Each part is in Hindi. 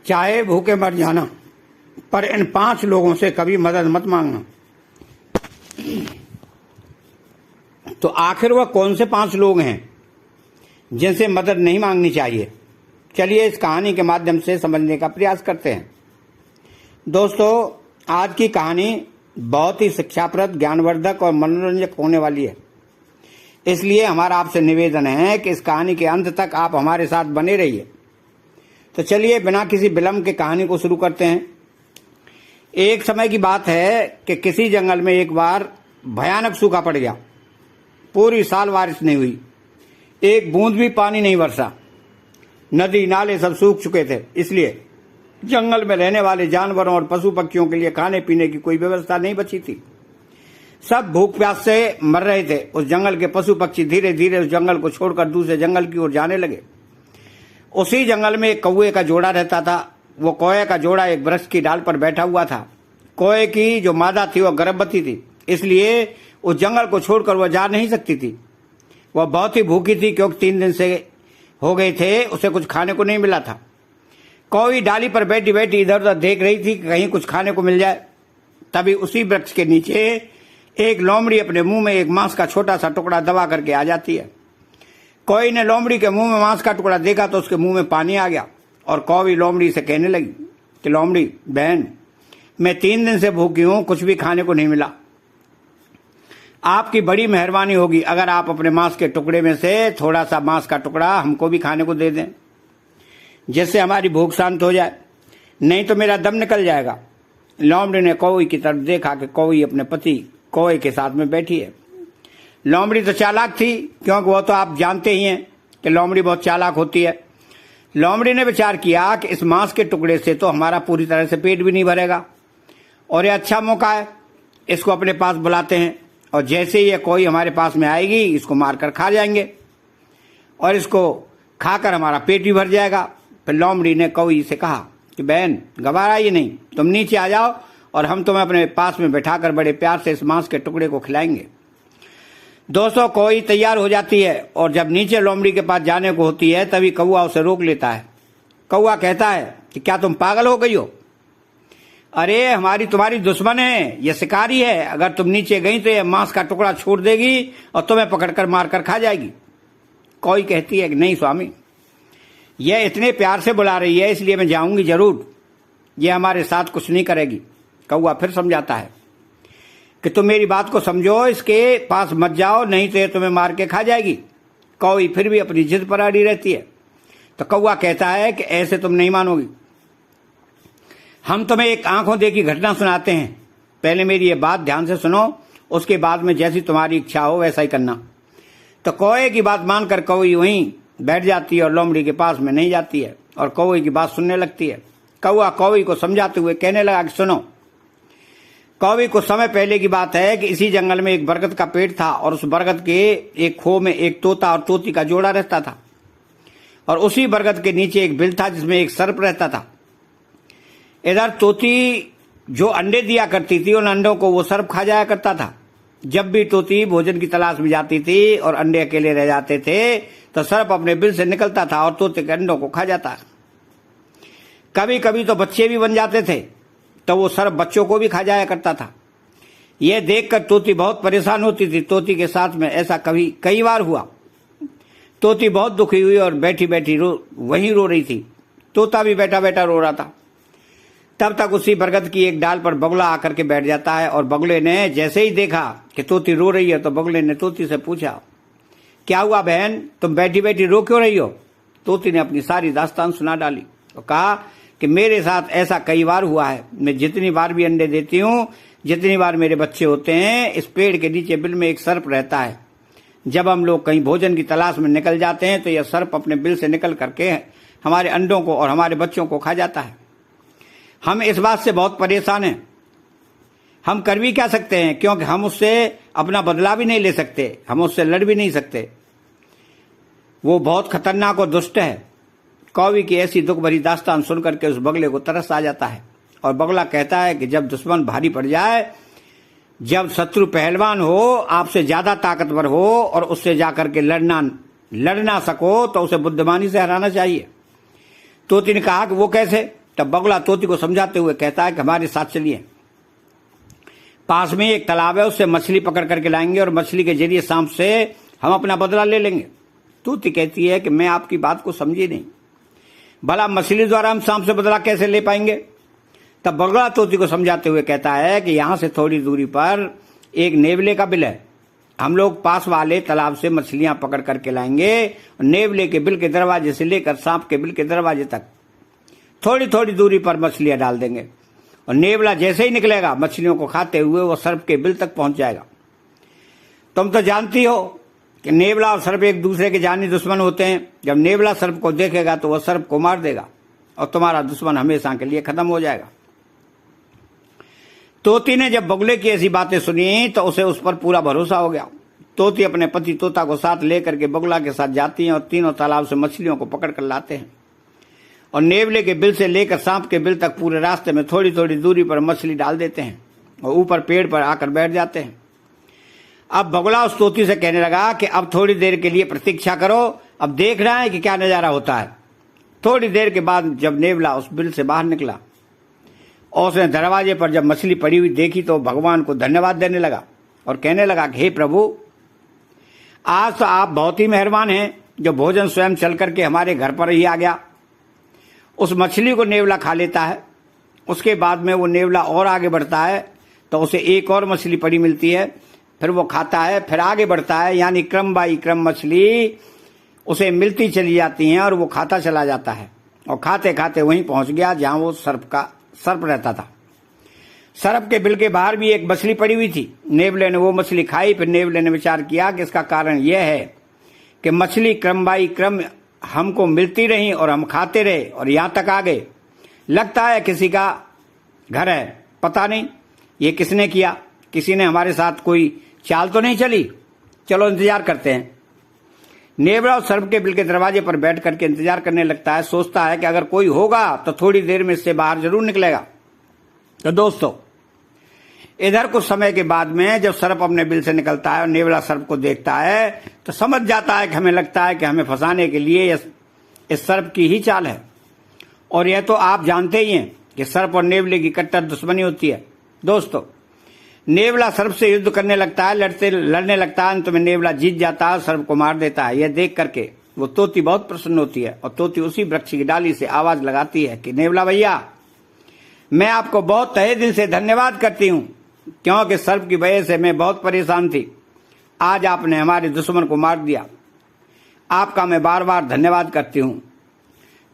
चाहे भूखे मर जाना, पर इन 5 लोगों से कभी मदद मत मांगना। तो आखिर वह कौन से 5 लोग हैं जिनसे मदद नहीं मांगनी चाहिए? चलिए इस कहानी के माध्यम से समझने का प्रयास करते हैं। दोस्तों, आज की कहानी बहुत ही शिक्षाप्रद, ज्ञानवर्धक और मनोरंजक होने वाली है। इसलिए हमारा आपसे निवेदन है कि इस कहानी के अंत तक आप हमारे साथ बने रहिए। तो चलिए बिना किसी विलंब के कहानी को शुरू करते हैं। एक समय की बात है कि किसी जंगल में एक बार भयानक सूखा पड़ गया। पूरी साल बारिश नहीं हुई, एक बूंद भी पानी नहीं बरसा। नदी नाले सब सूख चुके थे। इसलिए जंगल में रहने वाले जानवरों और पशु पक्षियों के लिए खाने पीने की कोई व्यवस्था नहीं बची थी। सब भूख प्यास से मर रहे थे। उस जंगल के पशु पक्षी धीरे धीरे उस जंगल को छोड़कर दूसरे जंगल की ओर जाने लगे। उसी जंगल में एक कौवे का जोड़ा रहता था। वो कौवे का जोड़ा एक वृक्ष की डाल पर बैठा हुआ था। कौवे की जो मादा थी वह गर्भवती थी, इसलिए उस जंगल को छोड़कर वह जा नहीं सकती थी। वह बहुत ही भूखी थी, क्योंकि 3 दिन से हो गए थे उसे कुछ खाने को नहीं मिला था। कौवी डाली पर बैठी बैठी इधर उधर देख रही थी कि कहीं कुछ खाने को मिल जाए। तभी उसी वृक्ष के नीचे एक लोमड़ी अपने मुंह में एक मांस का छोटा सा टुकड़ा दबा करके आ जाती है। कौवी ने लोमड़ी के मुंह में मांस का टुकड़ा देखा तो उसके मुंह में पानी आ गया और कौवी लोमड़ी से कहने लगी कि लोमड़ी बहन, मैं 3 दिन से भूखी हूं, कुछ भी खाने को नहीं मिला। आपकी बड़ी मेहरबानी होगी अगर आप अपने मांस के टुकड़े में से थोड़ा सा मांस का टुकड़ा हमको भी खाने को दे दें, जिससे हमारी भूख शांत हो जाए, नहीं तो मेरा दम निकल जाएगा। लोमड़ी ने कौवी की तरफ देखा कि कौवी अपने पति कौवे के साथ में बैठी है। लोमड़ी तो चालाक थी, क्योंकि वो तो आप जानते ही हैं कि लोमड़ी बहुत चालाक होती है। लोमड़ी ने विचार किया कि इस मांस के टुकड़े से तो हमारा पूरी तरह से पेट भी नहीं भरेगा और ये अच्छा मौका है, इसको अपने पास बुलाते हैं और जैसे ही ये कोई हमारे पास में आएगी इसको मारकर खा जाएंगे और इसको खाकर हमारा पेट भी भर जाएगा। फिर लोमड़ी ने कौवी से कहा कि बहन, घबराइए नहीं, तुम नीचे आ जाओ और हम तुम्हें अपने पास में बैठाकर बड़े प्यार से इस मांस के टुकड़े को खिलाएंगे। दोस्तों, कौवी तैयार हो जाती है और जब नीचे लोमड़ी के पास जाने को होती है तभी कौवा उसे रोक लेता है। कौवा कहता है कि क्या तुम पागल हो गई हो? अरे हमारी तुम्हारी दुश्मन है, यह शिकारी है। अगर तुम नीचे गई तो यह मांस का टुकड़ा छोड़ देगी और तुम्हें पकड़कर मारकर खा जाएगी। कौवी कहती है कि नहीं स्वामी, यह इतने प्यार से बुला रही है इसलिए मैं जाऊंगी जरूर, यह हमारे साथ कुछ नहीं करेगी। कौवा फिर समझाता है कि तुम मेरी बात को समझो, इसके पास मत जाओ, नहीं तो ये तुम्हें मार के खा जाएगी। कौवी फिर भी अपनी जिद पर अड़ी रहती है। तो कौवा कहता है कि ऐसे तुम नहीं मानोगी, हम तुम्हें एक आंखों देखी घटना सुनाते हैं। पहले मेरी ये बात ध्यान से सुनो, उसके बाद में जैसी तुम्हारी इच्छा हो वैसा ही करना। तो कौवे की बात मानकर कौवी वहीं बैठ जाती है और लोमड़ी के पास में नहीं जाती है और कौवे की बात सुनने लगती है। कौवा कौवी को समझाते हुए कहने लगा कि सुनो, कौवी कुछ समय पहले की बात है कि इसी जंगल में एक बरगद का पेड़ था और उस बरगद के एक खो में एक तोता और तोती का जोड़ा रहता था और उसी बरगद के नीचे एक बिल था जिसमें एक सर्प रहता था। इधर तोती जो अंडे दिया करती थी, उन अंडों को वो सर्प खा जाया करता था। जब भी तोती भोजन की तलाश में जाती थी और अंडे अकेले रह जाते थे तो सर्प अपने बिल से निकलता था और तोते के अंडों को खा जाता। कभी कभी तो बच्चे भी बन जाते थे, तो वो सर्प बच्चों को भी खा जाया करता था। यह देखकर तोती बहुत परेशान होती थी। तोती के साथ में ऐसा कई बार हुआ। तोती बहुत दुखी हुई और बैठी बैठी वहीं रो रही थी। तोता भी बैठा बैठा रो रहा था। तब तक उसी बरगद की एक डाल पर बगुला आकर के बैठ जाता है और बगुले ने जैसे ही देखा कि तोती रो रही है तो बगुले ने तोती से पूछा, क्या हुआ बहन, तुम बैठी बैठी रो क्यों रही हो? तोती ने अपनी सारी दास्तान सुना डाली और कहा कि मेरे साथ ऐसा कई बार हुआ है। मैं जितनी बार भी अंडे देती हूँ, जितनी बार मेरे बच्चे होते हैं, इस पेड़ के नीचे बिल में एक सर्प रहता है। जब हम लोग कहीं भोजन की तलाश में निकल जाते हैं तो यह सर्प अपने बिल से निकल करके हमारे अंडों को और हमारे बच्चों को खा जाता है। हम इस बात से बहुत परेशान हैं। हम कर भी क्या सकते हैं, क्योंकि हम उससे अपना बदला भी नहीं ले सकते, हम उससे लड़ भी नहीं सकते। वो बहुत खतरनाक और दुष्ट है। कौवी की ऐसी दुख भरी दास्तान सुनकर के उस बगले को तरस आ जाता है और बगला कहता है कि जब दुश्मन भारी पड़ जाए, जब शत्रु पहलवान हो, आपसे ज्यादा ताकतवर हो और उससे जाकर के लड़ ना सको तो उसे बुद्धिमानी से हराना चाहिए। तोती ने कहा कि वो कैसे? तब बगुला तोती को समझाते हुए कहता है कि हमारे साथ चलिए, पास में एक तालाब है, उससे मछली पकड़ करके लाएंगे और मछली के जरिए सांप से हम अपना बदला ले लेंगे। तोती कहती है कि मैं आपकी बात को समझी नहीं, भला मछली द्वारा हम सांप से बदला कैसे ले पाएंगे? तब बगुला तोती को समझाते हुए कहता है कि यहां से थोड़ी दूरी पर एक नेवले का बिल है, हम लोग पास वाले तालाब से मछलियां पकड़ करके लाएंगे और नेवले के बिल के दरवाजे से लेकर सांप के बिल के दरवाजे तक थोड़ी थोड़ी दूरी पर मछलियां डाल देंगे और नेवला जैसे ही निकलेगा मछलियों को खाते हुए वो सर्प के बिल तक पहुंच जाएगा। तुम तो जानती हो कि नेवला और सर्प एक दूसरे के जानी दुश्मन होते हैं। जब नेवला सर्प को देखेगा तो वह सर्प को मार देगा और तुम्हारा दुश्मन हमेशा के लिए खत्म हो जाएगा। तोती ने जब बगुले की ऐसी बातें सुनी तो उसे उस पर पूरा भरोसा हो गया। तोती अपने पति तोता को साथ लेकर के बगुला के साथ जाती हैं और तीनों तालाब से मछलियों को पकड़ कर लाते हैं और नेवले के बिल से लेकर सांप के बिल तक पूरे रास्ते में थोड़ी थोड़ी दूरी पर मछली डाल देते हैं और ऊपर पेड़ पर आकर बैठ जाते हैं। अब बगुला उस तोती से कहने लगा कि अब थोड़ी देर के लिए प्रतीक्षा करो, अब देख रहा है कि क्या नजारा होता है। थोड़ी देर के बाद जब नेवला उस बिल से बाहर निकला और उसने दरवाजे पर जब मछली पड़ी हुई देखी तो भगवान को धन्यवाद देने लगा और कहने लगा कि हे प्रभु, आज तो आप बहुत ही मेहरबान हैं जो भोजन स्वयं चल करके हमारे घर पर ही आ गया। उस मछली को नेवला खा लेता है, उसके बाद में वो नेवला और आगे बढ़ता है तो उसे एक और मछली पड़ी मिलती है, फिर वो खाता है, फिर आगे बढ़ता है, यानी क्रम बाई क्रम मछली उसे मिलती चली जाती हैं और वो खाता चला जाता है और खाते खाते वहीं पहुंच गया जहां वो सर्प रहता था। सर्प के बिल के बाहर भी एक मछली पड़ी हुई थी। नेवले ने वो मछली खाई। फिर नेवले ने विचार किया कि इसका कारण यह है कि मछली क्रम बाई क्रम हमको मिलती रही और हम खाते रहे और यहां तक आ गए। लगता है किसी का घर है, पता नहीं ये किसने किया, किसी ने हमारे साथ कोई चाल तो नहीं चली, चलो इंतजार करते हैं। नेवला और सर्प के बिल के दरवाजे पर बैठ करके इंतजार करने लगता है। सोचता है कि अगर कोई होगा तो थोड़ी देर में इससे बाहर जरूर निकलेगा। तो दोस्तों, इधर कुछ समय के बाद में जब सर्प अपने बिल से निकलता है और नेवला सर्प को देखता है तो समझ जाता है कि हमें लगता है कि हमें फंसाने के लिए इस सर्प की ही चाल है। और यह तो आप जानते ही हैं कि सर्प और नेवले की कट्टर दुश्मनी होती है। दोस्तों, नेवला सर्प से युद्ध करने लगता है, लड़ने लगता है। अंत में नेवला जीत जाता है, सर्प को मार देता है। यह देख करके वो तोती बहुत प्रसन्न होती है और तोती उसी वृक्ष की डाली से आवाज लगाती है कि नेवला भैया, मैं आपको बहुत तहे दिल से धन्यवाद करती हूं, क्योंकि सर्प की वजह से मैं बहुत परेशान थी। आज आपने हमारे दुश्मन को मार दिया, आपका मैं बार बार धन्यवाद करती हूं।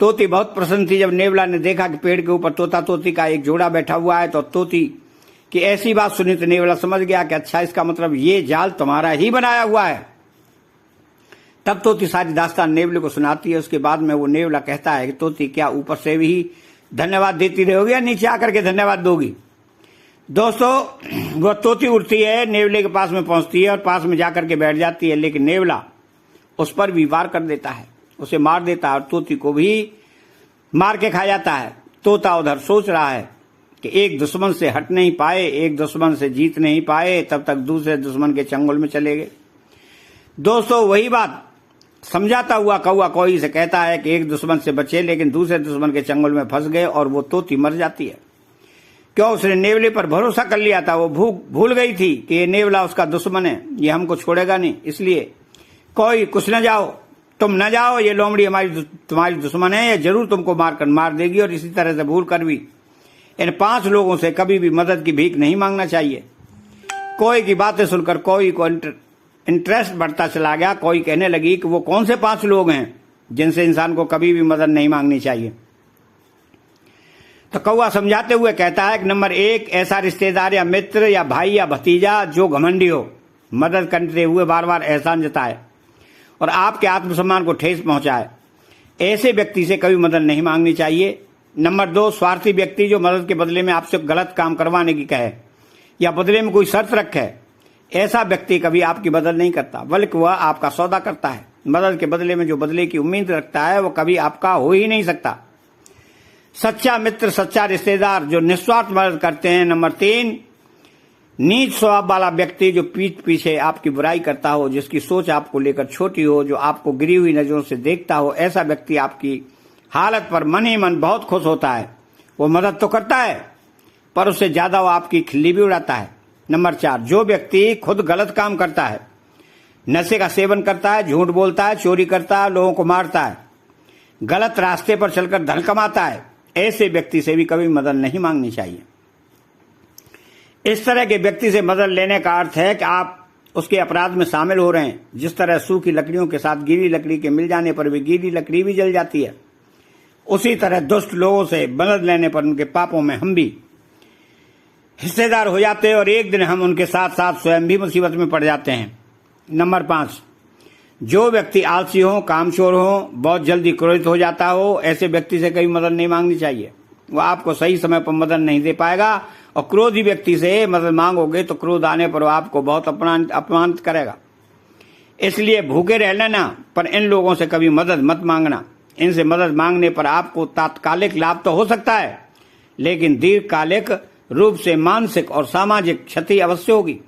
तोती बहुत प्रसन्न थी। जब नेवला ने देखा कि पेड़ के ऊपर तोता तोती का एक जोड़ा बैठा हुआ है तो तोती की ऐसी बात सुनी तो नेवला समझ गया कि अच्छा, इसका मतलब ये जाल तुम्हारा ही बनाया हुआ है। तब तोती सारी दास्तान नेवले को सुनाती है। उसके बाद में वो नेवला कहता है कि तोती, क्या ऊपर से भी धन्यवाद देती रहोगी या नीचे आकर के धन्यवाद दोगी? दोस्तों, वो तोती उड़ती है, नेवले के पास में पहुंचती है और पास में जाकर के बैठ जाती है, लेकिन नेवला उस पर भी वार कर देता है, उसे मार देता है और तोती को भी मार के खा जाता है। तोता उधर सोच रहा है कि एक दुश्मन से हट नहीं पाए, एक दुश्मन से जीत नहीं पाए, तब तक दूसरे दुश्मन के चंगुल में चले गए। दोस्तों, वही बात समझाता हुआ कौवा कोई से कहता है कि एक दुश्मन से बचे, लेकिन दूसरे दुश्मन के चंगुल में फंस गए और वो तोती मर जाती है। क्यों? उसने नेवले पर भरोसा कर लिया था। वो भूल गई थी कि ये नेवला उसका दुश्मन है, ये हमको छोड़ेगा नहीं। इसलिए कोई कुछ न जाओ, तुम न जाओ, ये लोमड़ी तुम्हारी दुश्मन है, ये जरूर तुमको मार देगी। और इसी तरह से भूल कर भी इन 5 लोगों से कभी भी मदद की भीख नहीं मांगना चाहिए। कोई की बातें सुनकर कोई को इंटरेस्ट बढ़ता चला गया। कोई कहने लगी कि वो कौन से 5 लोग हैं जिनसे इंसान को कभी भी मदद नहीं मांगनी चाहिए। तो कौवा समझाते हुए कहता है कि नंबर 1, ऐसा रिश्तेदार या मित्र या भाई या भतीजा जो घमंडी हो, मदद करते हुए बार बार एहसान जताए और आपके आत्मसम्मान को ठेस पहुंचाए, ऐसे व्यक्ति से कभी मदद नहीं मांगनी चाहिए। नंबर 2, स्वार्थी व्यक्ति जो मदद के बदले में आपसे गलत काम करवाने की कहे या बदले में कोई शर्त रखे, ऐसा व्यक्ति कभी आपकी मदद नहीं करता, बल्कि वह आपका सौदा करता है। मदद के बदले में जो बदले की उम्मीद रखता है वो कभी आपका हो ही नहीं सकता। सच्चा मित्र, सच्चा रिश्तेदार जो निस्वार्थ मदद करते हैं। नंबर 3, नीच स्वभाव वाला व्यक्ति जो पीठ पीछे आपकी बुराई करता हो, जिसकी सोच आपको लेकर छोटी हो, जो आपको गिरी हुई नजरों से देखता हो, ऐसा व्यक्ति आपकी हालत पर मन ही मन बहुत खुश होता है वो मदद तो करता है, पर उससे ज्यादा वो आपकी खिल्ली भी उड़ाता है। नंबर 4, जो व्यक्ति खुद गलत काम करता है, नशे का सेवन करता है, झूठ बोलता है, चोरी करता है, लोगों को मारता है, गलत रास्ते पर चलकर धन कमाता है, ऐसे व्यक्ति से भी कभी मदद नहीं मांगनी चाहिए। इस तरह के व्यक्ति से मदद लेने का अर्थ है कि आप उसके अपराध में शामिल हो रहे हैं। जिस तरह सूखी लकड़ियों के साथ गीली लकड़ी के मिल जाने पर भी गीली लकड़ी भी जल जाती है, उसी तरह दुष्ट लोगों से मदद लेने पर उनके पापों में हम भी हिस्सेदार हो जाते हैं और एक दिन हम उनके साथ साथ स्वयं भी मुसीबत में पड़ जाते हैं। नंबर 5, जो व्यक्ति आलसी हो, कामचोर हो, बहुत जल्दी क्रोधित हो जाता हो, ऐसे व्यक्ति से कभी मदद नहीं मांगनी चाहिए। वो आपको सही समय पर मदद नहीं दे पाएगा और क्रोधी व्यक्ति से मदद मांगोगे तो क्रोध आने पर वो आपको बहुत अपमानित करेगा। इसलिए भूखे रह लेना, पर इन लोगों से कभी मदद मत मांगना। इनसे मदद मांगने पर आपको तात्कालिक लाभ तो हो सकता है, लेकिन दीर्घकालिक रूप से मानसिक और सामाजिक क्षति अवश्य होगी।